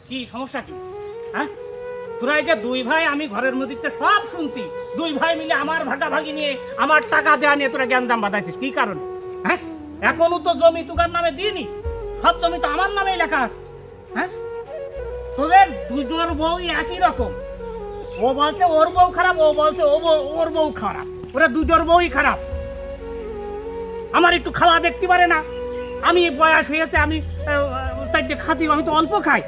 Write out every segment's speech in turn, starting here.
কি সমস্যা কি? হ্যাঁ, তোরা এই যে দুই ভাই, আমি ঘরের মধ্যে সব শুনছি, দুই ভাই মিলে আমার ভাগাভাগি নিয়ে, আমার টাকা দেওয়া নিয়ে তোরা জ্ঞানজাম বাঁধাইছিস কি কারণ? হ্যাঁ, এখনো তো জমি তোকার নামে দিইনি, সব জমি তো আমার নামেই লেখা আছে। হ্যাঁ, তোদের দুজোর বউ একই রকম, ও বলছে ওর বউ খারাপ, ও বলছে ওর বউ খারাপ, ওরা দুজোর বউই খারাপ। আমার একটু খাওয়া দেখতে পারে না, আমি বয়স হয়েছে, আমি চারটে খাতি, আমি তো অল্প খাই,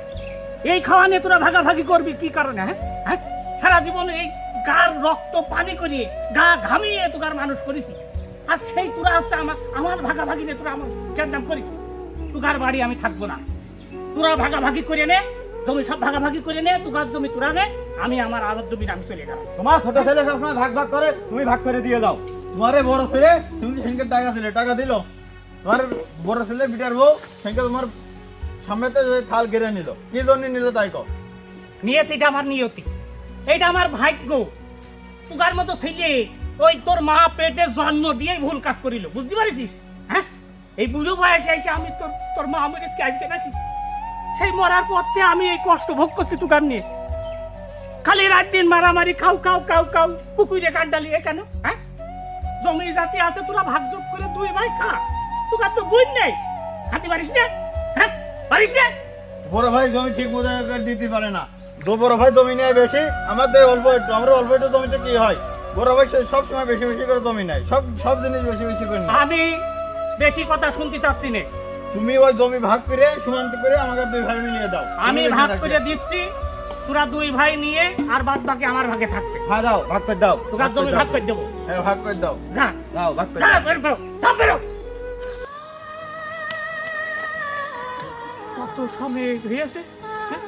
এই খাওয়া নিয়ে তোরা ভাগাভাগি করবি কি কারণে? হ্যাঁ হ্যাঁ, সারা জীবন এই গার রক্ত পানি করিয়ে, গা ঘামিয়ে তোকার মানুষ করেছি, আর সেই তোরা হচ্ছে আমার ভাগাভাগি নিয়ে তোরা আমার ক্যান্ডাম করিস। তোকার বাড়ি আমি থাকবো না, তোরা ভাগাভাগি করে নে, জমি সব ভাগাভাগি করে নে, তোকার জমি তোরা নে, আমি আমার জমি আমি চলে গেলাম। তোমার ছোট ছেলে সবসময় ভাগ ভাগ করে, তুমি ভাগ করে দিয়ে দাও। তোমারে বড় ছেলে, তুমি সেদিনকে টাকা ছিল, টাকা দিল। তোমার বড় ছেলে বিটার বউ সেদিনকে তোমার সামনেতে থাল কেড়ে নিল, কি জন্য নিল তাই কও? নিয়েছে, এটা আমার নিয়তি, এটা আমার ভাগ্য। তোকার মতো ছেলে ওই তোর মা পেটে জন্ম দিয়েই ভুল কাজ করিল, বুঝতে পারিস? হ্যাঁ, এই বুড়ো বয়সে এসে আমি তোর মা মরেছে আজকে নাকি? সেই মরার পথে আমি এই কষ্ট ভোগ করছি তোকার নিয়ে, খালি রাত দিন মারামারি, খাও খাও খাও খাও, পুকুরে কান্ডালি, এ কেন? হ্যাঁ, জমি জাতি আছে, তোরা ভাগযোগ করে দুই ভাই খা, তোকার তো বই নেই, খাতে পারিস না? হ্যাঁ, পারিস না? বড় ভাই জমি ঠিক মতো দিতে পারে না, বড় ভাই জমি নেয় বেশি, আমাদের অল্প একটু, আমরা অল্প একটু জমিতে কি হয়, বড় ভাই সব সময় বেশি বেশি করে জমি নেয়, সব জিনিস বেশি বেশি করে নেয়। আমি বেশি কথা শুনতে চাচ্ছি না, তুমি ওই জমি ভাগ করে সীমান্ত করে আমাকে দুই ভাই নিয়ে দাও। আমি ভাগ করে দিচ্ছি, তোরা দুই ভাই নিয়ে, আর বাদ বাকি আমার ভাগে থাকবে। হ্যাঁ দাও, ভাগ করে দাও, তোকার জমি ভাগ করে দেবো। হ্যাঁ ভাগ করে দাও, যা, দাও ভাগ করে যা, দাও। বের করো, সব বেরো। কত সময় হয়েছে, হ্যাঁ?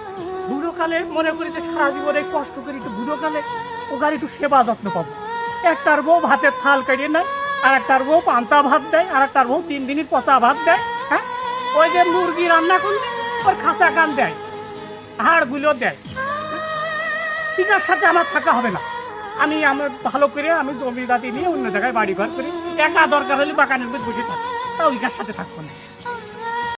বুড়োকালে মনে করি যে সারা জীবনে কষ্ট করি, একটু বুড়োকালে ওখানে একটু সেবা যত্ন পাবো। একটার বউ ভাতের থাল কাটিয়ে নেয়, আর একটার বউ পান্তা ভাত দেয়, আর একটার বউ 3 দিনের পচা ভাত দেয়। হ্যাঁ, ওই যে মুরগি রান্না করলে ওর খাসা কান দেয়, হাড়গুলো দেয়। পিকার সাথে আমার থাকা হবে না, আমি আমার ভালো করে আমি জমি জাতি নিয়ে অন্য জায়গায় বাড়ি ঘর করি, একা দরকার হলে বাগানের মধ্যে বসে থাকি, তা ওইকার সাথে থাকবো না।